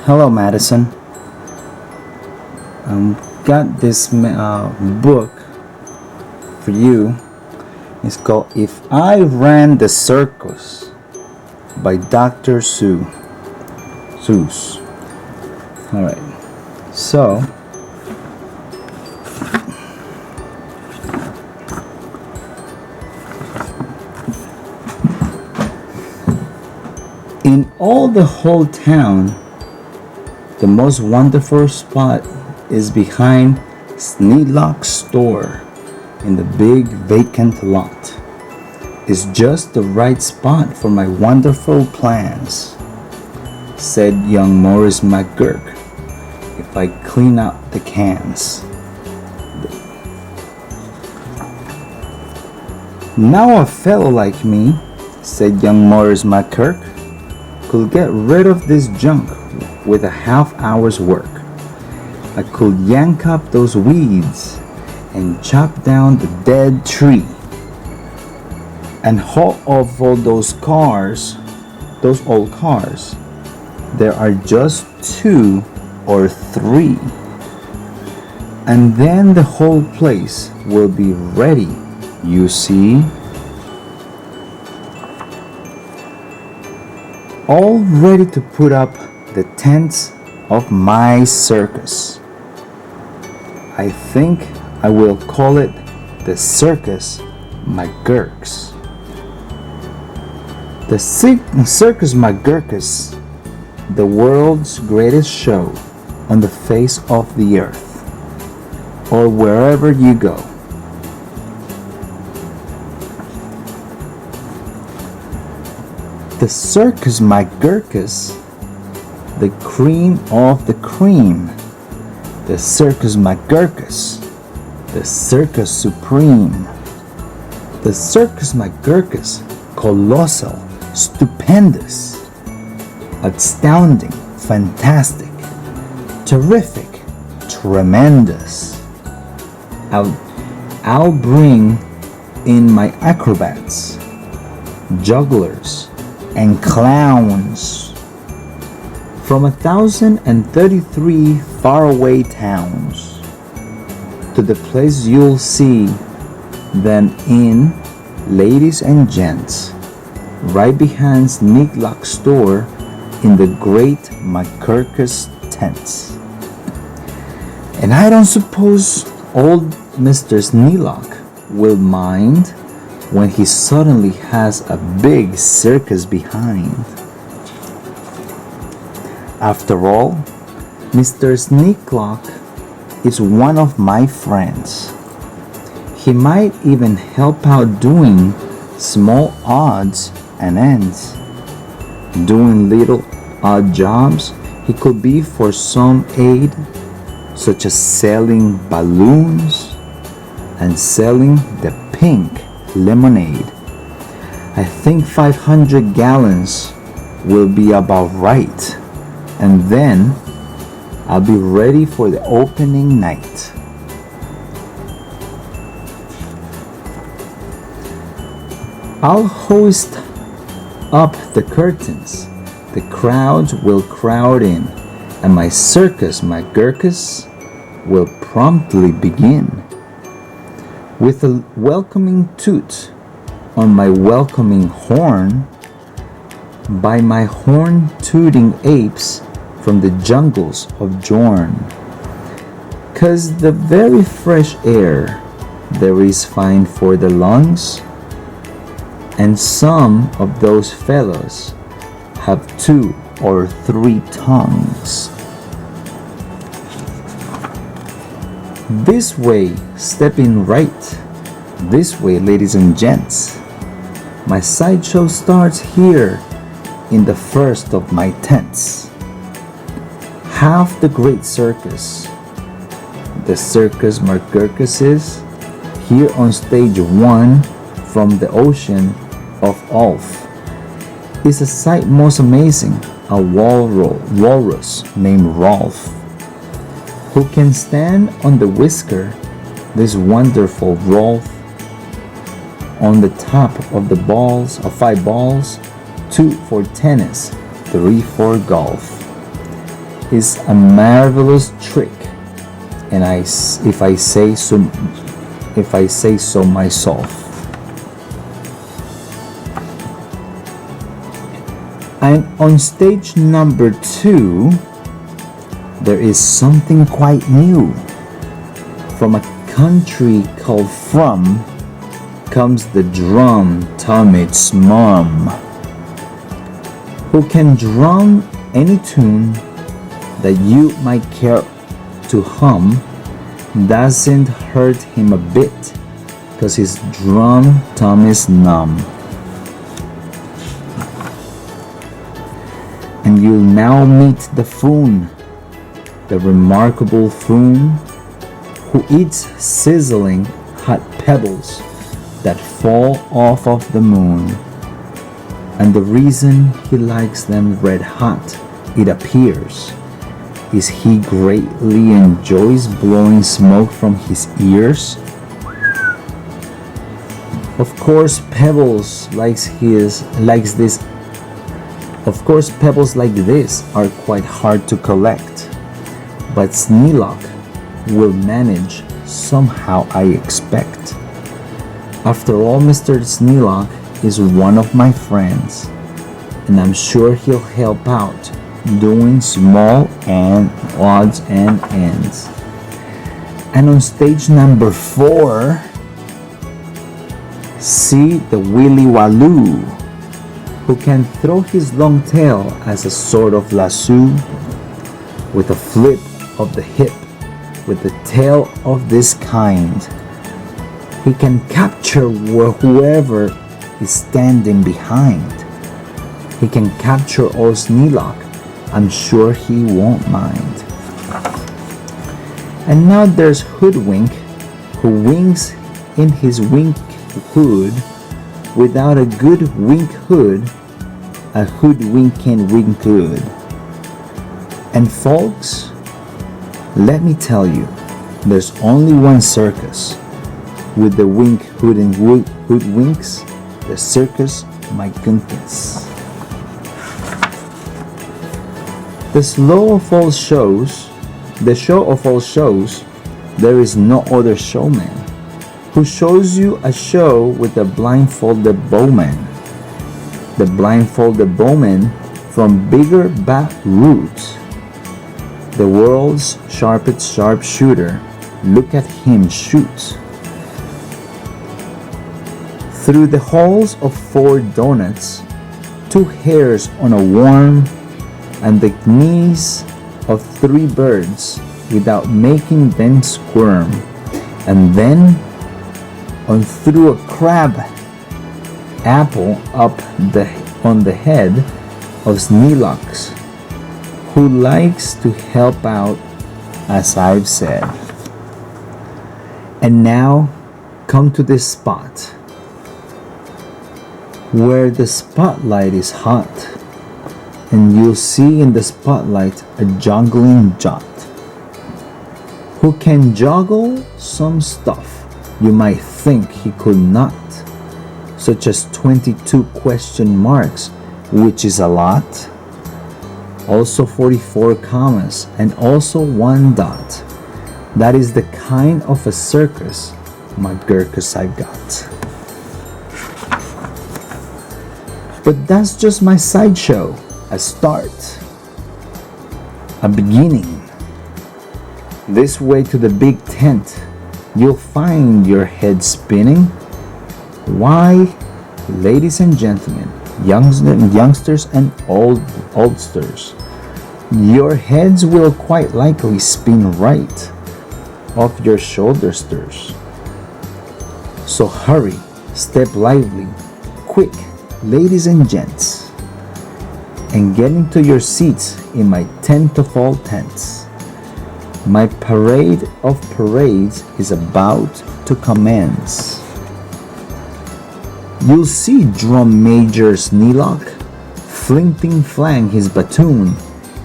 Hello, Madison. Got this book for you. It's called If I Ran the Circus by Dr. Seuss. Alright, so in all the whole town, the most wonderful spot is behind Sneedlock's store in the big vacant lot. It's just the right spot for my wonderful plans, said young Morris McGurk, if I clean out the cans. Now a fellow like me, said young Morris McGurk, could get rid of this junk with a half hour's work. I could yank up those weeds and chop down the dead tree and haul off all those old cars. There are just 2 or 3, and then the whole place will be ready, you see. All ready to put up the tents of my circus. I think I will call it the Circus McGurks. The Circus McGurkus, the world's greatest show on the face of the earth, or wherever you go. The Circus McGurkus, the cream of the cream. The Circus McGurkus, the Circus Supreme. The Circus McGurkus, colossal, stupendous, astounding, fantastic, terrific, tremendous. I'll bring in my acrobats, jugglers, and clowns from 1,033 faraway towns to the place you'll see them in, ladies and gents, right behind Sneedlock's store in the great McGurkus tents. And I don't suppose old Mr. Sneedlock will mind when he suddenly has a big circus behind. After all, Mr. Sneedlock is one of my friends. He might even help out doing small odds and ends. Doing little odd jobs he could be for some aid, such as selling balloons and selling the pink lemonade. I think 500 gallons will be about right, and then I'll be ready for the opening night. I'll hoist up the curtains, the crowds will crowd in, and my circus, McGurkus, will promptly begin. With a welcoming toot on my welcoming horn, by my horn-tooting apes from the jungles of Jorn. 'Cause the very fresh air there is fine for the lungs, and some of those fellows have 2 or 3 tongues. This way, step in right. This way, ladies and gents. My sideshow starts here in the first of my tents. Half the great circus, the Circus McGurkus, is here on stage 1 from the ocean of Ulf. Is a sight most amazing, a walrus named Rolf, who can stand on the whisker, this wonderful Rolf, on the top of the balls of 5 balls, 2 for tennis, 3 for golf. is a marvelous trick, and if I say so myself. And on stage number 2, there is something quite new. From a country called From comes the drum Tomit's mom, who can drum any tune that you might care to hum. Doesn't hurt him a bit, 'cause his drum Tommy's numb. And you'll now meet the Foon, the remarkable Foon, who eats sizzling hot pebbles that fall off of the moon. And the reason he likes them red hot, it appears, is he greatly enjoys blowing smoke from his ears. Of course, pebbles like this are quite hard to collect, but Sneelock will manage somehow, I expect. After all, Mr. Sneelock is one of my friends, and I'm sure he'll help out doing small and odds and ends. And on stage number 4, see the Willy Waloo, who can throw his long tail as a sort of lasso with a flip of the hip. With the tail of this kind, he can capture whoever is standing behind. He can capture old Sneelock. I'm sure he won't mind. And now there's Hoodwink, who winks in his wink hood. Without a good wink hood, a hoodwink can wink good. And folks, let me tell you, there's only one circus with the wink hood and hoodwinks, the Circus my goodness. The show of all shows, there is no other showman who shows you a show with the blindfolded bowman. The blindfolded bowman from Bigger Back Roots, the world's sharpest sharpshooter. Look at him shoot. Through the holes of 4 donuts, 2 hairs on a worm, and the knees of 3 birds without making them squirm. And then on through a crab apple up on the head of Sneelock, who likes to help out, as I've said. And now come to this spot where the spotlight is hot, and you'll see in the spotlight a juggling jot who can juggle some stuff you might think he could not, such as 22 question marks, which is a lot, also 44 commas, and also 1 dot. That is the kind of a circus, my Gurkus, I've got. But that's just my sideshow, a start, a beginning. This way to the big tent, you'll find your head spinning. Why, ladies and gentlemen, youngsters and oldsters, your heads will quite likely spin right off your shoulder stirs. So hurry, step lively, quick, ladies and gents, and get into your seats in my tent of all tents. My parade of parades is about to commence. You'll see Drum Major Sneelock fling his batoon,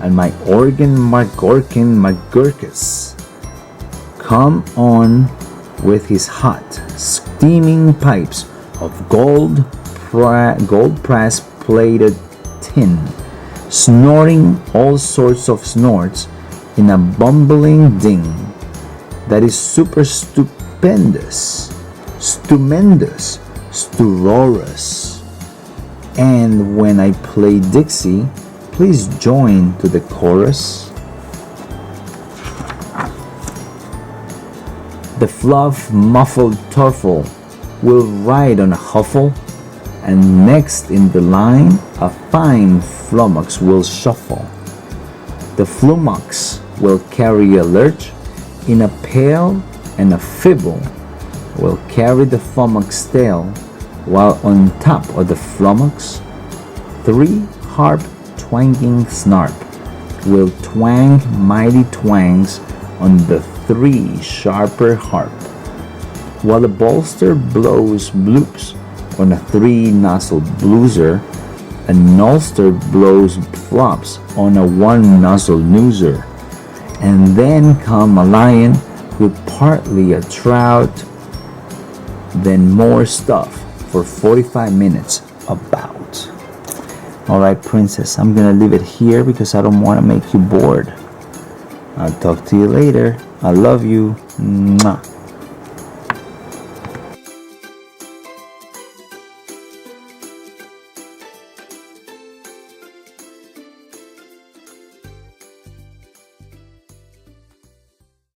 and my organ McGurkus come on with his hot, steaming pipes of gold press plated tin, snorting all sorts of snorts in a bumbling ding that is super stupendous, stupendous, stupendous. And when I play Dixie, please join to the chorus. The fluff muffled turtle will ride on a huffle, and next in the line a fine flummox will shuffle. The flummox will carry a lurch in a pail, and a fibble will carry the flummox tail, while on top of the flummox 3 harp twanging snarp will twang mighty twangs on the 3 sharper harp, while the bolster blows bloops on a 3 nozzle blueser, and Ulster blows flops on a 1 nozzle nooser. And then come a lion with partly a trout, then more stuff for 45 minutes about. Alright, princess, I'm gonna leave it here because I don't want to make you bored. I'll talk to you later. I love you. Mwah.